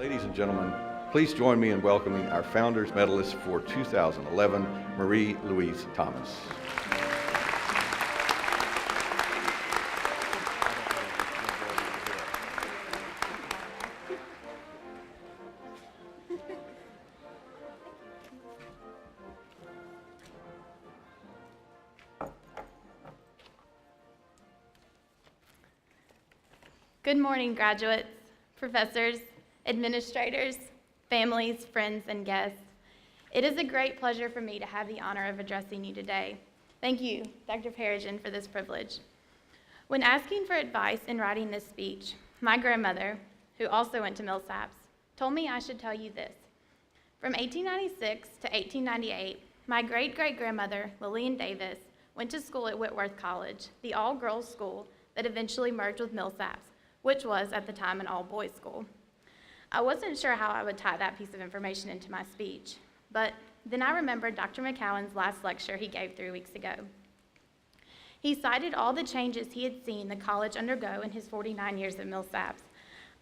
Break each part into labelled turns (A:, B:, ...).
A: Ladies and gentlemen, please join me in welcoming our Founders Medalist for 2011, Marie Louise Thomas.
B: Good morning, graduates, professors, administrators, families, friends, and guests. It is a great pleasure for me to have the honor of addressing you today. Thank you, Dr. Perigin, for this privilege. When asking for advice in writing this speech, my grandmother, who also went to Millsaps, told me I should tell you this. From 1896 to 1898, my great-great-grandmother, Lillian Davis, went to school at Whitworth College, the all-girls school that eventually merged with Millsaps, which was at the time an all-boys school. I wasn't sure how I would tie that piece of information into my speech, but then I remembered Dr. McCowan's last lecture he gave 3 weeks ago. He cited all the changes he had seen the college undergo in his 49 years at Millsaps.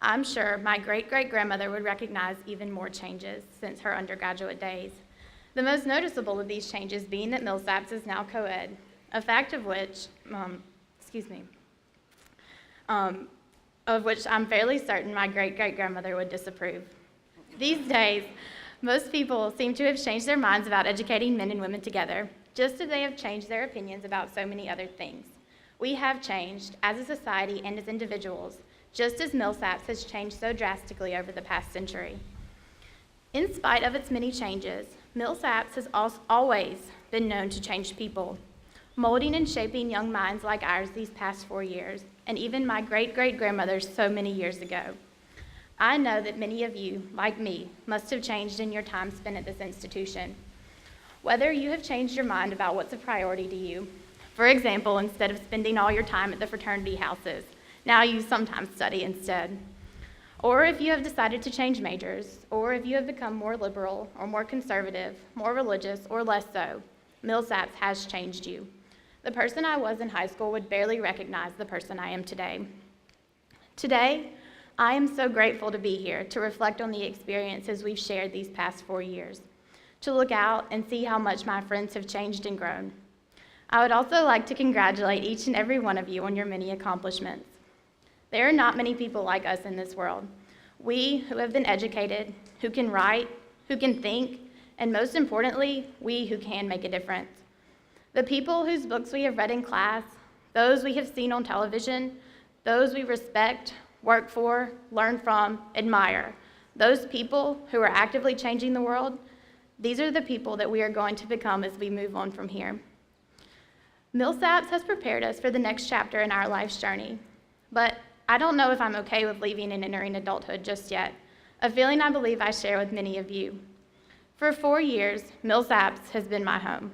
B: I'm sure my great-great-grandmother would recognize even more changes since her undergraduate days. The most noticeable of these changes being that Millsaps is now co-ed, a fact of which, I'm fairly certain my great-great-grandmother would disapprove. These days, most people seem to have changed their minds about educating men and women together, just as they have changed their opinions about so many other things. We have changed as a society and as individuals, just as Millsaps has changed so drastically over the past century. In spite of its many changes, Millsaps has always been known to change people, molding and shaping young minds like ours these past 4 years, and even my great-great-grandmother's so many years ago. I know that many of you, like me, must have changed in your time spent at this institution. Whether you have changed your mind about what's a priority to you, for example, instead of spending all your time at the fraternity houses, now you sometimes study instead. Or if you have decided to change majors, or if you have become more liberal or more conservative, more religious or less so, Millsaps has changed you. The person I was in high school would barely recognize the person I am today. Today, I am so grateful to be here to reflect on the experiences we've shared these past 4 years, to look out and see how much my friends have changed and grown. I would also like to congratulate each and every one of you on your many accomplishments. There are not many people like us in this world. We who have been educated, who can write, who can think, and most importantly, we who can make a difference. The people whose books we have read in class, those we have seen on television, those we respect, work for, learn from, admire, those people who are actively changing the world, these are the people that we are going to become as we move on from here. Millsaps has prepared us for the next chapter in our life's journey, but I don't know if I'm okay with leaving and entering adulthood just yet, a feeling I believe I share with many of you. For 4 years, Millsaps has been my home.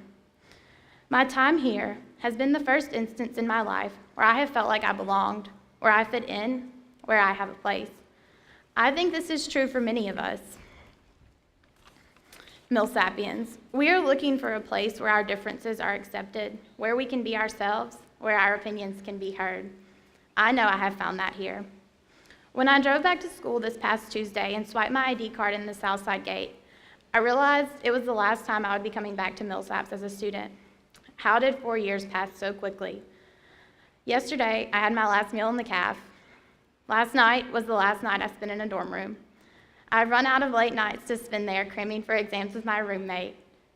B: My time here has been the first instance in my life where I have felt like I belonged, where I fit in, where I have a place. I think this is true for many of us. Millsapians, we are looking for a place where our differences are accepted, where we can be ourselves, where our opinions can be heard. I know I have found that here. When I drove back to school this past Tuesday and swiped my ID card in the Southside Gate, I realized it was the last time I would be coming back to Millsaps as a student. How did 4 years pass so quickly? Yesterday, I had my last meal in the caf. Last night was the last night I spent in a dorm room. I've run out of late nights to spend there cramming for exams with my roommate,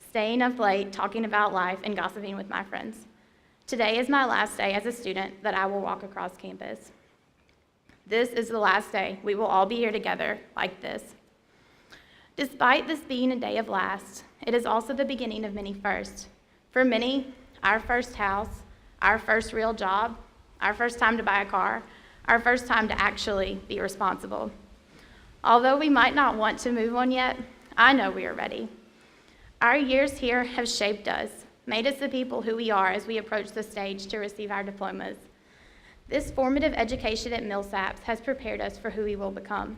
B: staying up late, talking about life, and gossiping with my friends. Today is my last day as a student that I will walk across campus. This is the last day we will all be here together like this. Despite this being a day of last, it is also the beginning of many firsts. For many, our first house, our first real job, our first time to buy a car, our first time to actually be responsible. Although we might not want to move on yet, I know we are ready. Our years here have shaped us, made us the people who we are as we approach the stage to receive our diplomas. This formative education at Millsaps has prepared us for who we will become.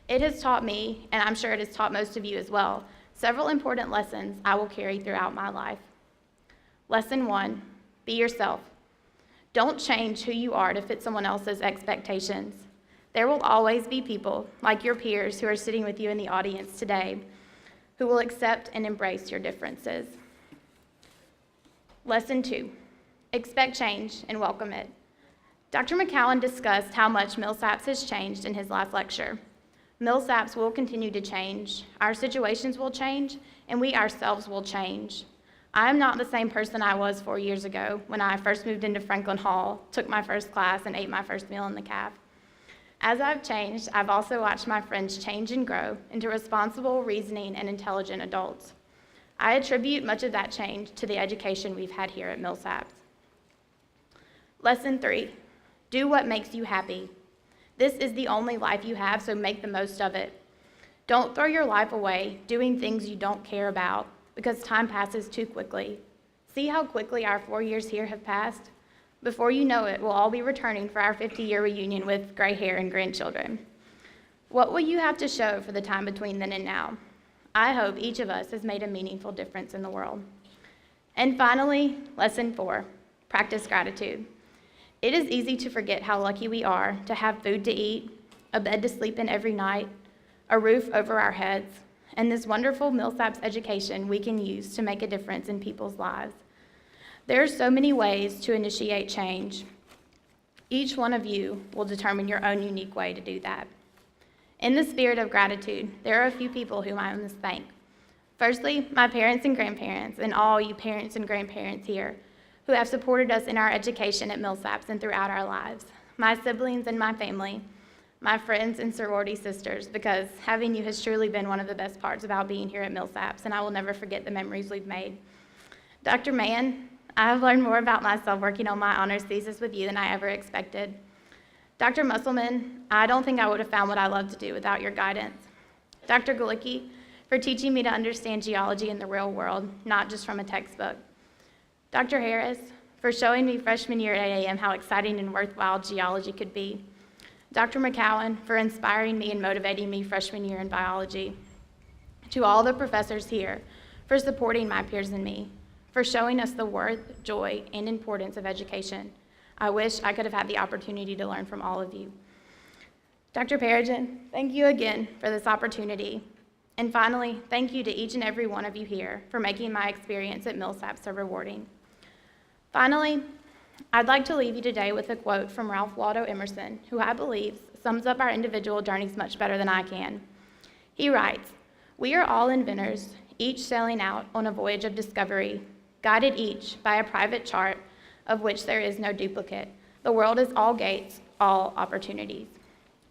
B: It has taught me, and I'm sure it has taught most of you as well, several important lessons I will carry throughout my life. Lesson 1, be yourself. Don't change who you are to fit someone else's expectations. There will always be people, like your peers who are sitting with you in the audience today, who will accept and embrace your differences. Lesson 2, expect change and welcome it. Dr. McCowan discussed how much Millsaps has changed in his last lecture. Millsaps will continue to change, our situations will change, and we ourselves will change. I am not the same person I was 4 years ago when I first moved into Franklin Hall, took my first class, and ate my first meal in the caf. As I've changed, I've also watched my friends change and grow into responsible, reasoning, and intelligent adults. I attribute much of that change to the education we've had here at Millsaps. Lesson 3, do what makes you happy. This is the only life you have, so make the most of it. Don't throw your life away doing things you don't care about, because time passes too quickly. See how quickly our 4 years here have passed? Before you know it, we'll all be returning for our 50-year reunion with gray hair and grandchildren. What will you have to show for the time between then and now? I hope each of us has made a meaningful difference in the world. And finally, lesson 4, practice gratitude. It is easy to forget how lucky we are to have food to eat, a bed to sleep in every night, a roof over our heads, and this wonderful Millsaps education we can use to make a difference in people's lives. There are so many ways to initiate change. Each one of you will determine your own unique way to do that. In the spirit of gratitude, there are a few people whom I must thank. Firstly, my parents and grandparents, and all you parents and grandparents here who have supported us in our education at Millsaps and throughout our lives. My siblings and my family, my friends and sorority sisters, because having you has truly been one of the best parts about being here at Millsaps, and I will never forget the memories we've made. Dr. Mann, I have learned more about myself working on my honors thesis with you than I ever expected. Dr. Musselman, I don't think I would have found what I love to do without your guidance. Dr. Gulicki, for teaching me to understand geology in the real world, not just from a textbook. Dr. Harris, for showing me freshman year at 8 a.m. how exciting and worthwhile geology could be. Dr. McCowan, for inspiring me and motivating me freshman year in biology. To all the professors here, for supporting my peers and me, for showing us the worth, joy, and importance of education. I wish I could have had the opportunity to learn from all of you. Dr. Perigin, thank you again for this opportunity. And finally, thank you to each and every one of you here for making my experience at Millsaps so rewarding. Finally, I'd like to leave you today with a quote from Ralph Waldo Emerson, who I believe sums up our individual journeys much better than I can. He writes, "We are all inventors, each sailing out on a voyage of discovery, guided each by a private chart of which there is no duplicate. The world is all gates, all opportunities."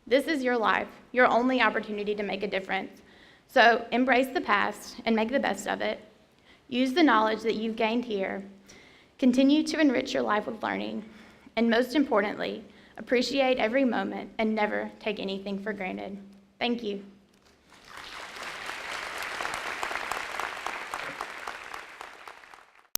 B: This is your life, your only opportunity to make a difference. So embrace the past and make the best of it. Use the knowledge that you've gained here. Continue to enrich your life with learning. And most importantly, appreciate every moment and never take anything for granted. Thank you.